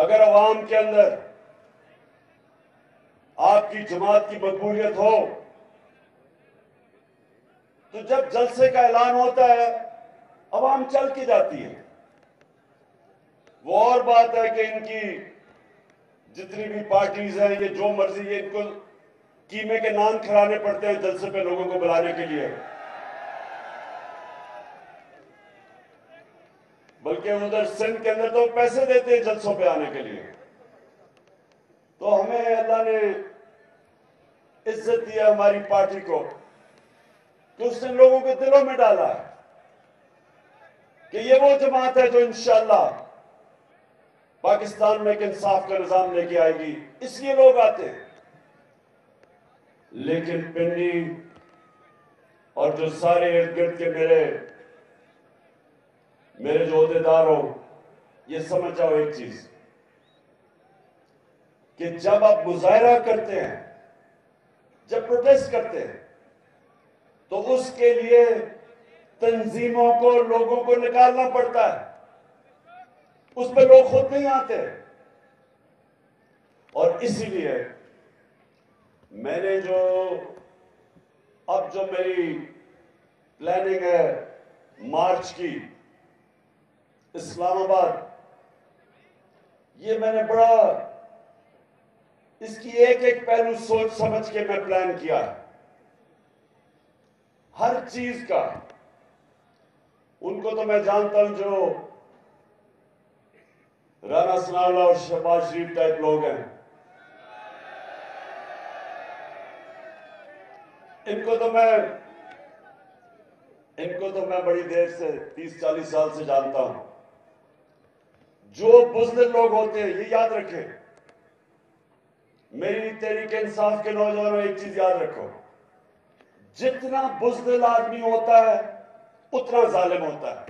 अगर अवाम के अंदर आपकी जमात की मकबूलियत हो तो जब जलसे का ऐलान होता है अवाम चल के जाती है। वो और बात है कि इनकी जितनी भी पार्टीज हैं, ये जो मर्जी, ये इनको कीमे के नान खिलाने पड़ते हैं जलसे पे लोगों को बुलाने के लिए। बल्कि उधर सिंध के अंदर तो पैसे देते हैं जलसों पे आने के लिए। तो हमें अल्लाह ने इज्जत दिया हमारी पार्टी को, तो उसने लोगों के दिलों में डाला है कि ये वो जमात है जो इंशाअल्लाह पाकिस्तान में एक इंसाफ का निजाम लेके आएगी, इसलिए लोग आते हैं। लेकिन पिंडी और जो सारे इर्द गिर्द के मेरे जो अहदेदार हो, ये समझ जाओ एक चीज कि जब आप मुजाहरा करते हैं, जब प्रोटेस्ट करते हैं, तो उसके लिए तंजीमों को, लोगों को निकालना पड़ता है। उस पर लोग खुद नहीं आते। और इसीलिए मैंने अब जो मेरी प्लानिंग है मार्च की इस्लामाबाद, ये मैंने बड़ा इसकी एक एक पहलू सोच समझ के मैं प्लान किया है, हर चीज का। उनको तो मैं जानता हूं जो राना सनाउल्लाह और शहबाज शरीफ टाइप लोग हैं, इनको तो मैं बड़ी देर से 30-40 साल से जानता हूं। जो बुज़दिल लोग होते हैं, ये याद रखें, मेरी तहरीक इंसाफ के नौजवानों, एक चीज याद रखो, जितना बुज़दिल आदमी होता है उतना जालिम होता है।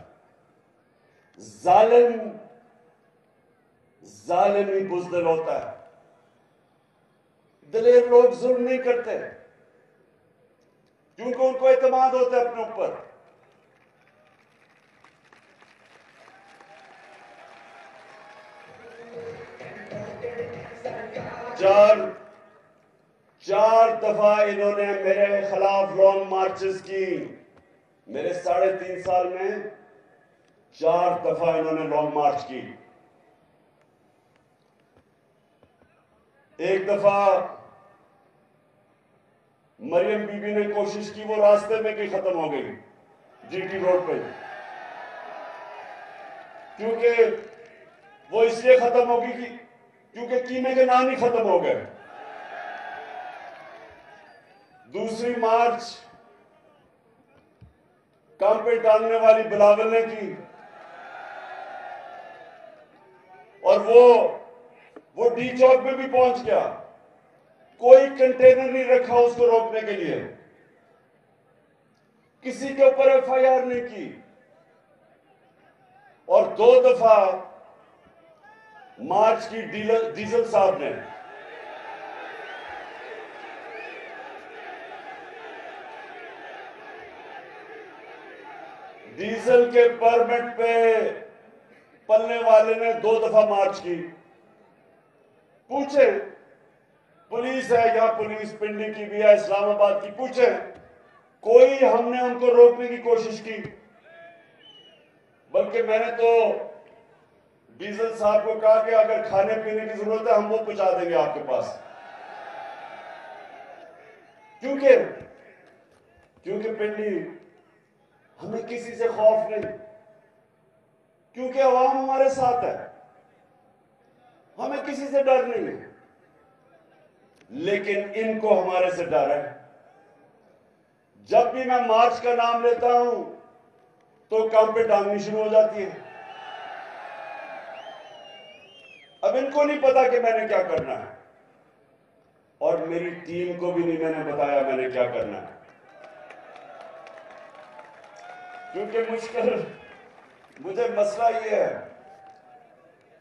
जालिम ही बुज़दिल होता है। दिलेर लोग जुल्म नहीं करते क्योंकि उनको एतमाद होता है अपने ऊपर। चार दफा इन्होंने मेरे खिलाफ लॉन्ग मार्चेस की। मेरे 3.5 साल में 4 दफा इन्होंने लॉन्ग मार्च की। एक दफा मरियम बीबी ने कोशिश की, वो रास्ते में की खत्म हो गई जीटी रोड पे, क्योंकि वो इसलिए खत्म होगी क्योंकि कीमे के नाम ही खत्म हो गए। दूसरी मार्च काम पे टांगने वाली बिलावल ने की, और वो डी चौक में भी पहुंच गया। कोई कंटेनर नहीं रखा उसको रोकने के लिए, किसी के ऊपर एफआईआर नहीं की। और 2 दफा मार्च की डीजल साहब ने डीजल के परमिट पे पलने वाले ने 2 दफा मार्च की। पूछे, पुलिस है या पुलिस पिंडी की भी है, इस्लामाबाद की, पूछे, कोई हमने उनको रोकने की कोशिश की? बल्कि मैंने तो डीजल साहब को कहा कि अगर खाने पीने की जरूरत है हम वो पहुंचा देंगे आपके पास। क्योंकि पिंडी हमें किसी से खौफ नहीं, क्योंकि अवाम हमारे साथ है, हमें किसी से डर नहीं है। लेकिन इनको हमारे से डर है। जब भी मैं मार्च का नाम लेता हूं तो काम पे टांगनी शुरू हो जाती है। अब इनको नहीं पता कि मैंने क्या करना है, और मेरी टीम को भी नहीं मैंने बताया मैंने क्या करना है, क्योंकि मुझे मसला ये है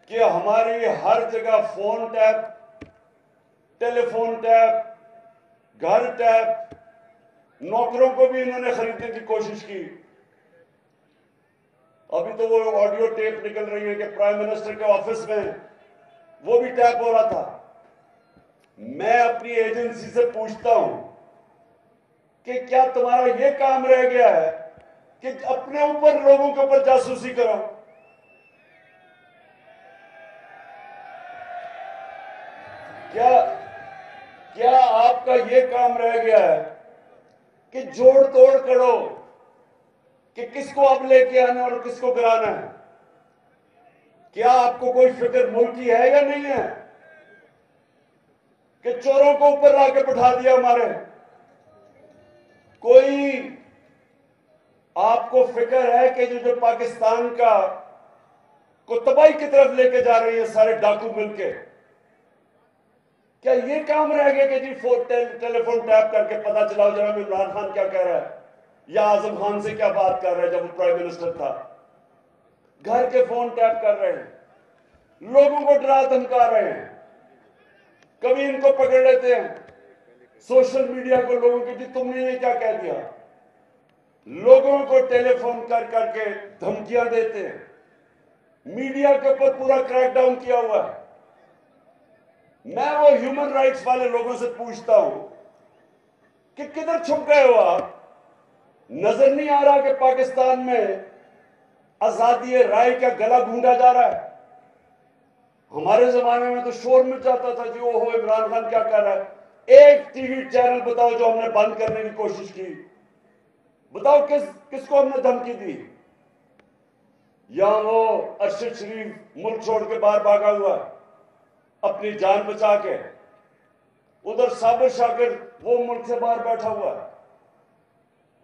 कि हमारी हर जगह फोन टैप, टेलीफोन टैप, घर टैप, नौकरों को भी इन्होंने खरीदने की कोशिश की। अभी तो वो ऑडियो टेप निकल रही है कि प्राइम मिनिस्टर के ऑफिस में वो भी टैप हो रहा था। मैं अपनी एजेंसी से पूछता हूं कि क्या तुम्हारा ये काम रह गया है कि अपने ऊपर लोगों के ऊपर जासूसी करो? क्या आपका ये काम रह गया है कि जोड़ तोड़ करो कि किसको अब लेके आना और किसको गिराना है? क्या आपको कोई फिक्र मुल्क की है या नहीं है कि चोरों को ऊपर लाके बैठा दिया हमारे? कोई आपको फिक्र है कि जो पाकिस्तान का को तबाही की तरफ लेके जा रही है सारे डाकू मिलके? क्या ये काम रह गया कि जी टेलीफोन टैप करके पता चलाओ जरा इमरान खान क्या कह रहा है या आजम खान से क्या बात कर रहा है जब वो प्राइम मिनिस्टर था? घर के फोन टैप कर रहे हैं, लोगों को डरा धमका रहे हैं, कभी इनको पकड़ लेते हैं सोशल मीडिया को लोगों की, तुमने ये क्या कह दिया? लोगों को टेलीफोन कर करके धमकियां देते हैं, मीडिया के ऊपर पूरा क्रैकडाउन किया हुआ है। मैं वो ह्यूमन राइट्स वाले लोगों से पूछता हूं कि किधर छुप गए हो आप? नजर नहीं आ रहा कि पाकिस्तान में आजादी राय का गला गूंदा जा रहा है? हमारे जमाने में तो शोर मच जाता था जी ओहो इमरान खान क्या कर रहा है। एक टीवी चैनल बताओ जो हमने बंद करने की कोशिश की? बताओ किसको हमने धमकी दी? यहां वो अरशद शरीफ मुल्क छोड़ के बाहर भागा हुआ अपनी जान बचा के, उधर साबिर शाकिर वो मुल्क से बाहर बैठा हुआ है,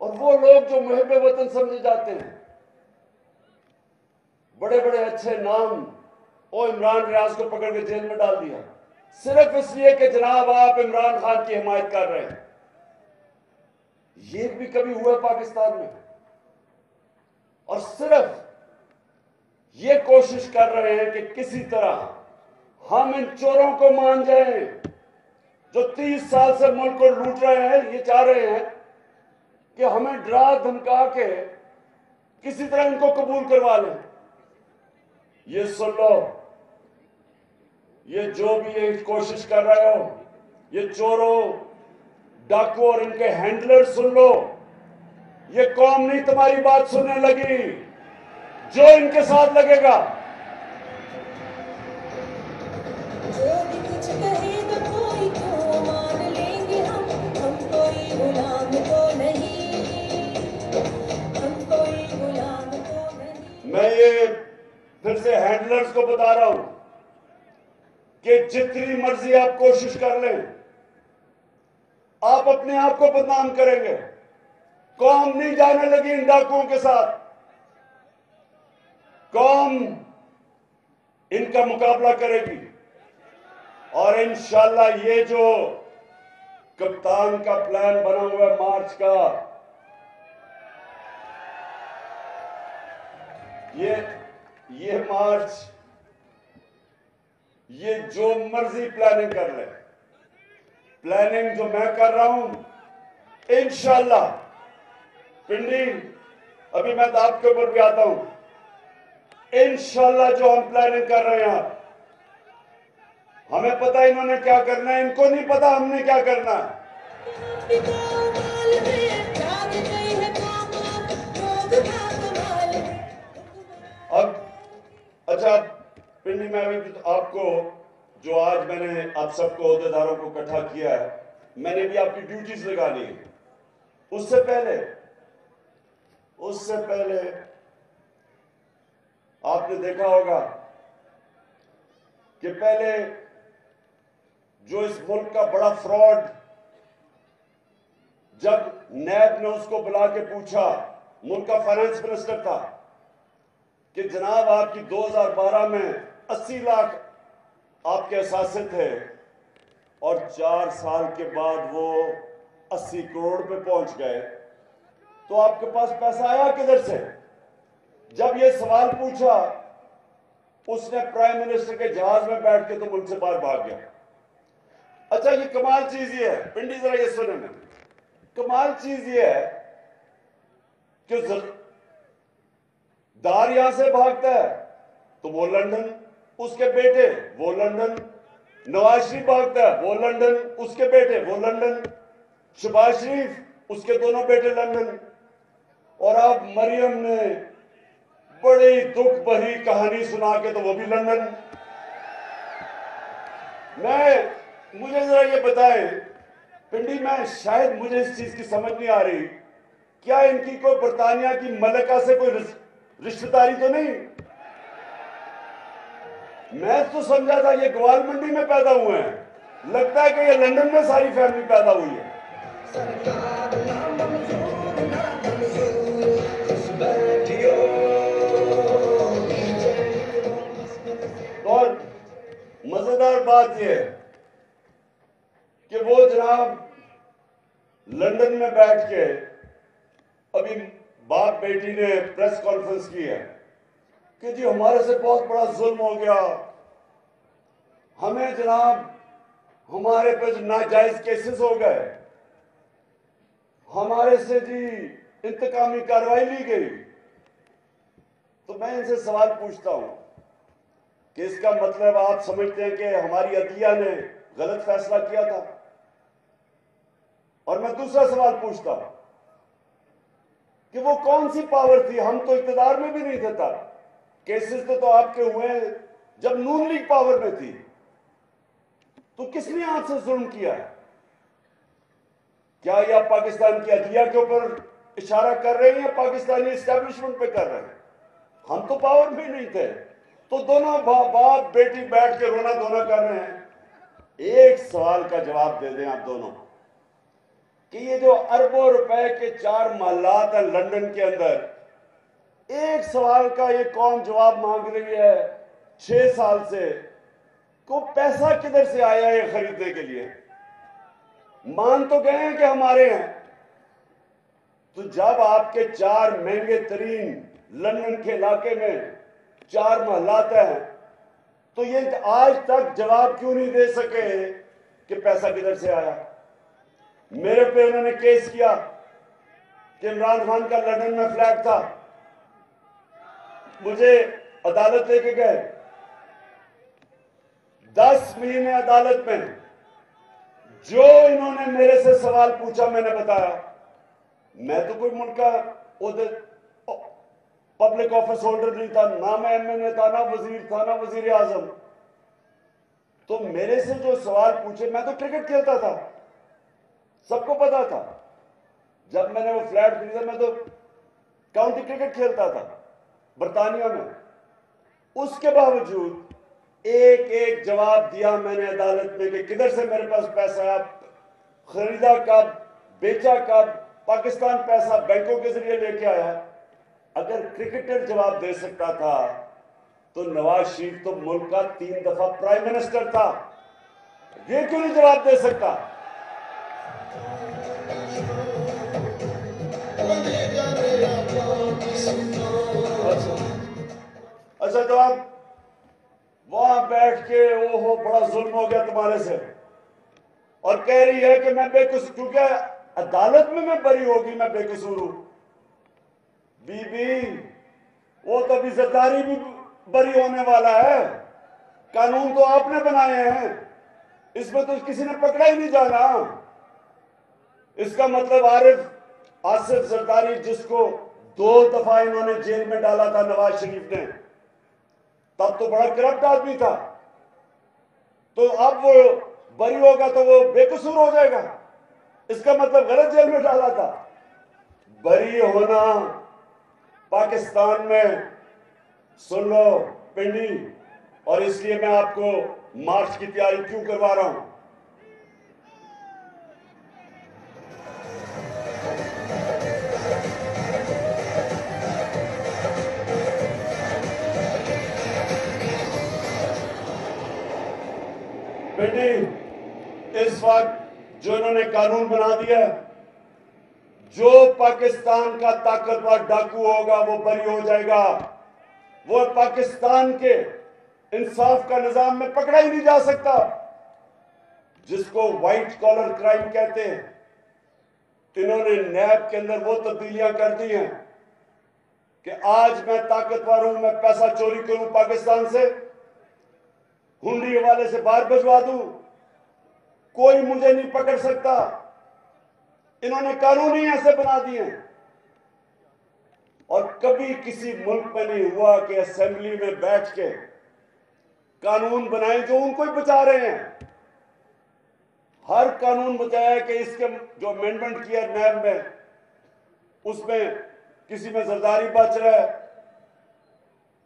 और वो लोग जो मुहिब वतन समझे जाते हैं, बड़े बड़े अच्छे नाम, ओ इमरान रियाज को पकड़ के जेल में डाल दिया सिर्फ इसलिए कि जनाब आप इमरान खान की हिमायत कर रहे हैं। ये भी कभी हुआ पाकिस्तान में? और सिर्फ ये कोशिश कर रहे हैं कि किसी तरह हम इन चोरों को मान जाएं जो 30 साल से मुल्क को लूट रहे हैं। ये चाह रहे हैं कि हमें डरा धमका के किसी तरह इनको कबूल करवा लें। ये सुन लो, ये जो भी ये कोशिश कर रहे हो, ये चोरों डाकू और इनके हैंडलर, सुन लो, ये कौम नहीं तुम्हारी बात सुनने लगी। जो इनके साथ लगेगा, जो भी कुछ कहेगा कोई तो मान लेंगे हम कोई गुलाम तो नहीं, हम कोई गुलाम तो नहीं। मैं ये फिर से हैंडलर्स को बता रहा हूं कि जितनी मर्जी आप कोशिश कर लें, आप अपने आप को बदनाम करेंगे। कौम नहीं जाने लगी इन डाकुओं के साथ। कौम इनका मुकाबला करेगी, और इंशाल्लाह ये जो कप्तान का प्लान बना हुआ है मार्च का, ये मार्च, ये जो मर्जी प्लानिंग कर ले, प्लानिंग जो मैं कर रहा हूं इंशाल्लाह, पिंडी अभी मैं तो आपके ऊपर भी आता हूं, इंशाल्लाह जो हम प्लानिंग कर रहे हैं, हमें पता है इन्होंने क्या करना है, इनको नहीं पता हमने क्या करना है। अब अच्छा पिंडी में अभी आपको जो आज मैंने आप सबको अहदेदारों को इकट्ठा किया है, मैंने भी आपकी ड्यूटीज लगानी है। उससे पहले आपने देखा होगा कि पहले जो इस मुल्क का बड़ा फ्रॉड, जब नैब ने उसको बुला के पूछा, मुल्क का फाइनेंस मिनिस्टर था, कि जनाब आपकी 2012 में 80 लाख आपके असासे थे और 4 साल के बाद वो 80 करोड़ पे पहुंच गए, तो आपके पास पैसा आया किधर से? जब ये सवाल पूछा, उसने प्राइम मिनिस्टर के जहाज में बैठ के तो मुल्क से बाहर भाग गया। अच्छा, ये कमाल चीज ये है, पिंडी जरा ये सुने में, कमाल चीज ये है कि दार यहां से भागता है तो वो लंदन, उसके बेटे वो लंदन, नवाज शरीफ भागता है वो लंदन, उसके बेटे वो लंदन, शहबाज शरीफ उसके दोनों बेटे लंदन। और अब मरियम ने बड़ी दुख भरी कहानी सुना के तो वो भी लंदन। मुझे जरा ये बताएं पिंडी, मैं शायद मुझे इस चीज की समझ नहीं आ रही, क्या इनकी कोई बरतानिया की मलका से कोई रिश्तेदारी तो नहीं? मैं तो समझा था ये ग्वाल मंडी में पैदा हुए हैं, लगता है कि ये लंदन में सारी फैमिली पैदा हुई है। और मजेदार बात यह है कि वो जनाब लंदन में बैठ के अभी बाप बेटी ने प्रेस कॉन्फ्रेंस की है कि जी हमारे से बहुत बड़ा जुल्म हो गया, हमें जनाब हमारे पे जो नाजायज केसेस हो गए, हमारे से जी इंतकामी कार्रवाई ली गई। तो मैं इनसे सवाल पूछता हूं कि इसका मतलब आप समझते हैं कि हमारी अदलिया ने गलत फैसला किया था? और मैं दूसरा सवाल पूछता हूं कि वो कौन सी पावर थी, हम तो इख्तियार में भी नहीं थे तब, केसेस तो आपके हुए जब नून लीग पावर में थी, तो किसने आपसे जुल्म किया है? क्या ये आप पाकिस्तान की अदलिया के ऊपर इशारा कर रहे हैं या पाकिस्तानी एस्टेब्लिशमेंट पे कर रहे हैं? हम तो पावर में नहीं थे, तो दोनों बाप बेटी बैठ के रोना धोना कर रहे हैं। एक सवाल का जवाब दे दें आप दोनों कि ये जो अरबों रुपए के 4 महलात हैं लंदन के अंदर, एक सवाल का ये कौम जवाब मांग रही है 6 साल से, को पैसा किधर से आया ये खरीदने के लिए? मान तो गए हैं कि हमारे हैं, तो जब आपके 4 महंगे तरीन लंदन के इलाके में 4 महलात हैं, तो ये आज तक जवाब क्यों नहीं दे सके कि पैसा किधर से आया? मेरे पे उन्होंने केस किया कि इमरान खान का लंदन में फ्लैट था, मुझे अदालत लेके गए, 10 महीने अदालत में जो इन्होंने मेरे से सवाल पूछा मैंने बताया। मैं तो कोई मुल्क का पब्लिक ऑफिस होल्डर नहीं था, ना मैं एमएनए था, ना वजीर था, ना वजीर आजम। तो मेरे से जो सवाल पूछे, मैं तो क्रिकेट खेलता था, सबको पता था। जब मैंने वो फ्लैट खरीदा, मैं तो काउंटी क्रिकेट खेलता था बरतानिया में। उसके बावजूद एक एक जवाब दिया मैंने अदालत में कि किधर से मेरे पास पैसा आया, खरीदा कब, बेचा कब, पाकिस्तान पैसा बैंकों के जरिए लेके आया। अगर क्रिकेटर जवाब दे सकता था तो नवाज शरीफ तो मुल्क का 3 दफा प्राइम मिनिस्टर था, ये क्यों नहीं जवाब दे सकता? अच्छा, तो आप वहां बैठ के ओहो बड़ा जुल्म हो गया तुम्हारे से, और कह रही है कि मैं बेकसूर, क्योंकि अदालत में मैं बरी होगी, मैं बेकसूर हूं। बीबी, वो तो अभी जरदारी भी बरी होने वाला है, कानून तो आपने बनाए हैं, इसमें तो किसी ने पकड़ा ही नहीं जाना। इसका मतलब आसिफ जरदारी, जिसको 2 दफा इन्होंने जेल में डाला था नवाज शरीफ ने, तब तो बड़ा करप्ट आदमी था, तो अब वो बरी होगा तो वो बेकसूर हो जाएगा, इसका मतलब गलत जेल में डाला था। बरी होना पाकिस्तान में, सुन लो पिंडी, और इसलिए मैं आपको मार्च की तैयारी क्यों करवा रहा हूं। बेटी, इस वक्त जो इन्होंने कानून बना दिया, जो पाकिस्तान का ताकतवर डाकू होगा वो बरी हो जाएगा, वो पाकिस्तान के इंसाफ का निजाम में पकड़ा ही नहीं जा सकता, जिसको व्हाइट कॉलर क्राइम कहते हैं। इन्होंने नैब के अंदर वो तब्दीलियां कर दी हैं कि आज मैं ताकतवर हूं, मैं पैसा चोरी करूं पाकिस्तान से, हुंडी वाले से बाहर भिजवा दूं, कोई मुझे नहीं पकड़ सकता। इन्होंने कानून ही ऐसे बना दिए हैं। और कभी किसी मुल्क में नहीं हुआ कि असेंबली में बैठ के कानून बनाए जो उनको ही बचा रहे हैं। हर कानून बचाया कि इसके जो अमेंडमेंट किया नैब में, उसमें किसी में जरदारी बच रहा है,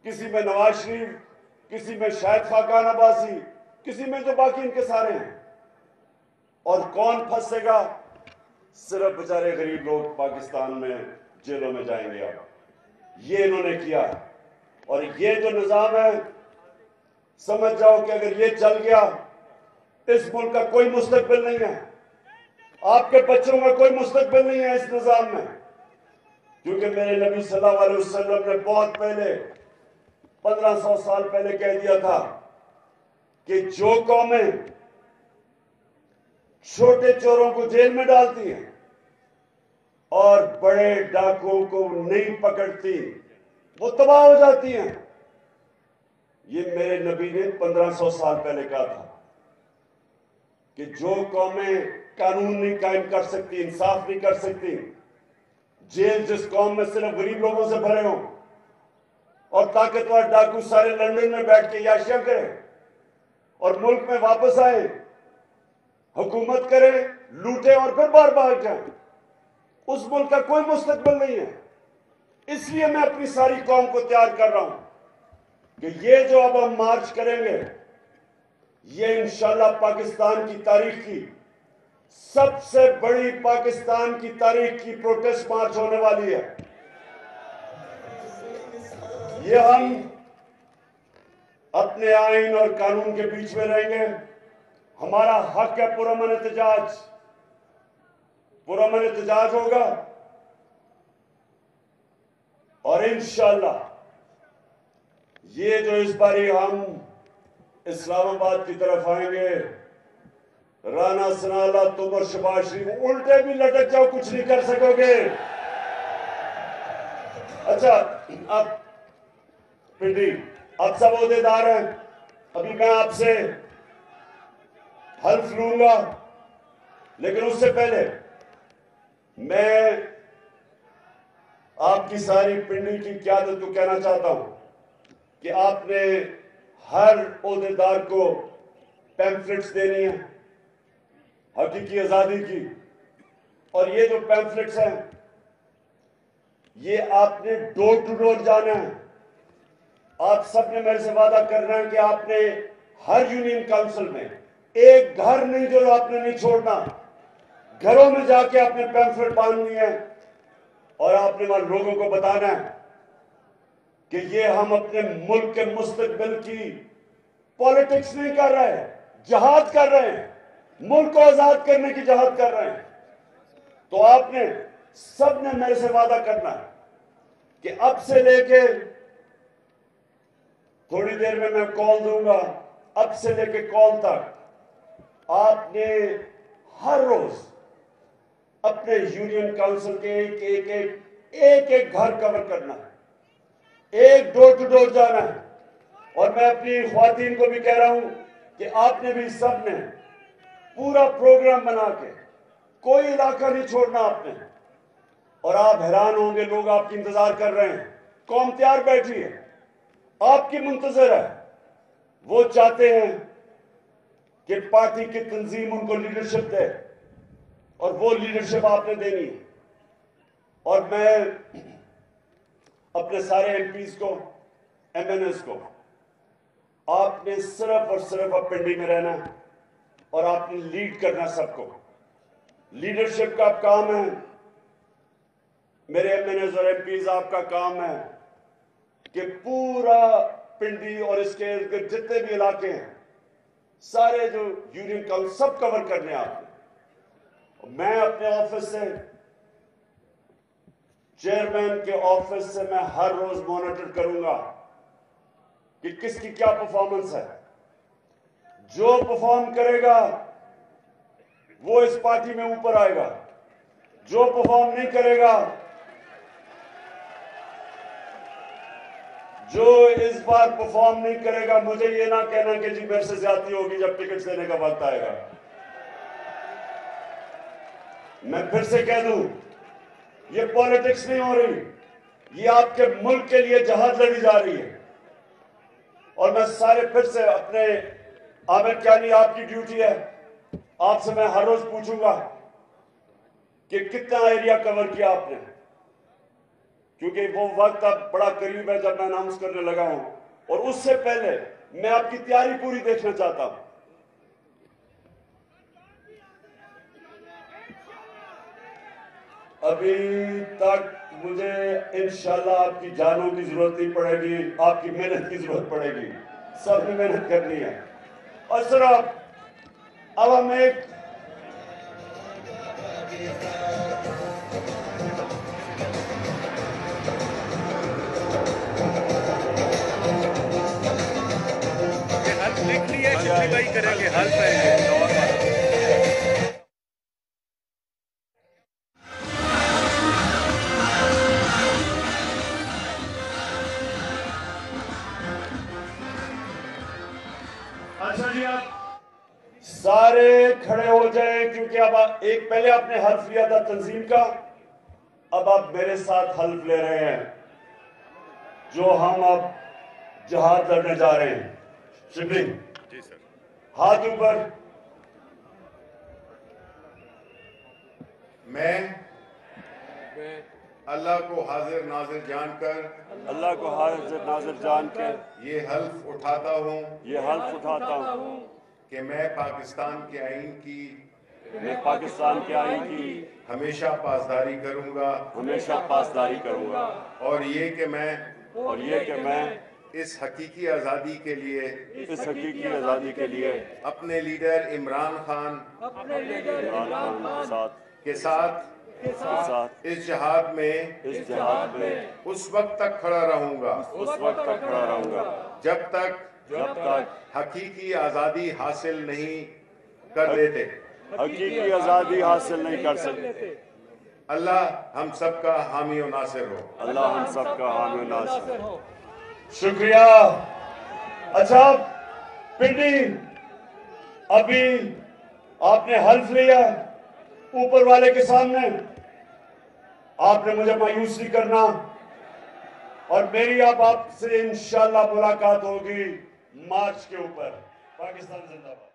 किसी में नवाज शरीफ, किसी में शाहिद खाकान अब्बासी, किसी में जो बाकी इनके सारे हैं। और कौन फंसेगा? सिर्फ बेचारे गरीब लोग पाकिस्तान में जेलों में जाएंगे। अब ये इन्होंने किया। और ये जो निजाम है, समझ जाओ कि अगर ये चल गया, इस मुल्क का कोई मुस्तकबिल नहीं है, आपके बच्चों का कोई मुस्तकबिल नहीं है इस निजाम में। क्योंकि मेरे नबी सल्लल्लाहु अलैहि वसल्लम ने बहुत पहले 1500 साल पहले कह दिया था कि जो कौमें छोटे चोरों को जेल में डालती हैं और बड़े डाकुओं को नहीं पकड़ती, वो तबाह हो जाती हैं। ये मेरे नबी ने 1500 साल पहले कहा था कि जो कौमें कानून नहीं कायम कर सकती, इंसाफ नहीं कर सकती, जेल जिस कौम में सिर्फ गरीब लोगों से भरे हों और ताकतवर डाकू सारे लंदन में बैठ के याशिया करें और मुल्क में वापस आए, हुकूमत करें, लूटें और फिर बार भाग जाएं, उस मुल्क का कोई मुस्तकबिल नहीं है। इसलिए मैं अपनी सारी कौम को तैयार कर रहा हूं कि ये जो अब हम मार्च करेंगे, ये इंशाल्लाह पाकिस्तान की तारीख की सबसे बड़ी, पाकिस्तान की तारीख की प्रोटेस्ट मार्च होने वाली है। ये हम अपने आइन और कानून के बीच में रहेंगे। हमारा हक है पुरअमन एहतजाज, पुरअमन एहतजाज होगा। और इंशाल्लाह ये जो इस बारी हम इस्लामाबाद की तरफ आएंगे, राना सनाला, तुम और शहबाज शरीफ उल्टे भी लटक जाओ, कुछ नहीं कर सकोगे। अच्छा, अब पिंडी, आप सब ओहदेदार हैं, अभी मैं आपसे हल्फ लूंगा, लेकिन उससे पहले मैं आपकी सारी पिंडी की क़यादत को कहना चाहता हूं कि आपने हर ओहदेदार को पैम्फलेट्स देनी है हकीकी आजादी की। और ये जो पैम्फलेट्स हैं, ये आपने डोर टू डोर जाना है। आप सबने मेरे से वादा करना है कि आपने हर यूनियन काउंसिल में एक घर नहीं जो आपने नहीं छोड़ना, घरों में जाके आपने पैम्फलेट बांधनी है और आपने वहां लोगों को बताना है कि ये हम अपने मुल्क के मुस्तकबिल की पॉलिटिक्स नहीं कर रहे हैं, जहाद कर रहे हैं, मुल्क को आजाद करने की जहाद कर रहे हैं। तो आपने सबने मेरे से वादा करना है कि अब से लेके, थोड़ी देर में मैं कॉल दूंगा, अब से लेके कॉल तक आपने हर रोज अपने यूनियन काउंसिल के एक घर कवर करना है, एक डोर टू डोर जाना है। और मैं अपनी ख्वातीन को भी कह रहा हूं कि आपने भी सबने पूरा प्रोग्राम बना के कोई इलाका नहीं छोड़ना आपने। और आप हैरान होंगे, लोग आपकी इंतजार कर रहे हैं, कौम तैयार बैठी है, आपकी मुंतजर है। वो चाहते हैं कि पार्टी की तंजीम उनको लीडरशिप दे और वो लीडरशिप आपने देनी है। और मैं अपने सारे एमपीज को, एमएनएस को, आपने सिर्फ और सिर्फ अब पिंडी में रहना है और आपने लीड करना सबको। लीडरशिप का काम है, मेरे एमएनएस और एमपीज, आपका काम है कि पूरा पिंडी और इसके इर्द गिर्द जितने भी इलाके हैं, सारे जो यूनियन काउंसिल सब कवर करने आपने। मैं अपने ऑफिस से, चेयरमैन के ऑफिस से, मैं हर रोज मॉनिटर करूंगा कि किसकी क्या परफॉर्मेंस है। जो परफॉर्म करेगा वो इस पार्टी में ऊपर आएगा, जो परफॉर्म नहीं करेगा, जो इस बार परफॉर्म नहीं करेगा, मुझे ये ना कहना कि जी मेरे से ज्यादती होगी जब टिकट देने का वक्त आएगा। मैं फिर से कह दूं, ये पॉलिटिक्स नहीं हो रही, ये आपके मुल्क के लिए जहाज लड़ी जा रही है। और मैं सारे फिर से अपने आमिर क्यानी, आपकी ड्यूटी है, आपसे मैं हर रोज पूछूंगा कि कितना एरिया कवर किया आपने, क्योंकि वो वक्त अब बड़ा करीब है जब मैं अनाउंस करने लगा हूं। और उससे पहले मैं आपकी तैयारी पूरी देखना चाहता हूं। अभी तक मुझे इंशाल्लाह आपकी जानों की जरूरत नहीं पड़ेगी, आपकी मेहनत की जरूरत पड़ेगी। सबने मेहनत करनी है। और सर अब हम एक लिख लिए, शिफली भाई करेंगे हल पहले। अच्छा जी, आप सारे खड़े हो जाए, क्योंकि अब एक पहले आपने हल्फ लिया था तंजीम का, अब आप मेरे साथ हल्फ ले रहे हैं जो हम अब जहाज लड़ने जा रहे हैं। शिबली जी सर। हाथ ऊपर। मैं अल्लाह को हाजिर नाजिर जानकर, अल्लाह को हाजिर नाजिर जान के ये हल्फ उठाता हूँ ये हल्फ उठाता हूँ कि मैं पाकिस्तान के आईन की मैं पाकिस्तान के आईन की हमेशा पासदारी करूँगा, हमेशा पासदारी करूंगा, और ये कि मैं इस हकीकी आज़ादी के लिए, इस हकीकी आजादी के लिए अपने लीडर इमरान खान के साथ इस जिहाद में उस वक्त तक खड़ा रहूँगा जब तक हकीकी आज़ादी हासिल नहीं कर लेते। हकीकी आजादी हासिल नहीं कर सकते। अल्लाह हम सबका हामी और नासिर हो। अल्लाह हम सबका हामी और नासिर हो। शुक्रिया। अच्छा पिंडी, अभी आपने हल्फ लिया ऊपर वाले के सामने, आपने मुझे मायूस नहीं करना, और मेरी अब आपसे इंशाल्लाह मुलाकात होगी मार्च के ऊपर। पाकिस्तान जिंदाबाद।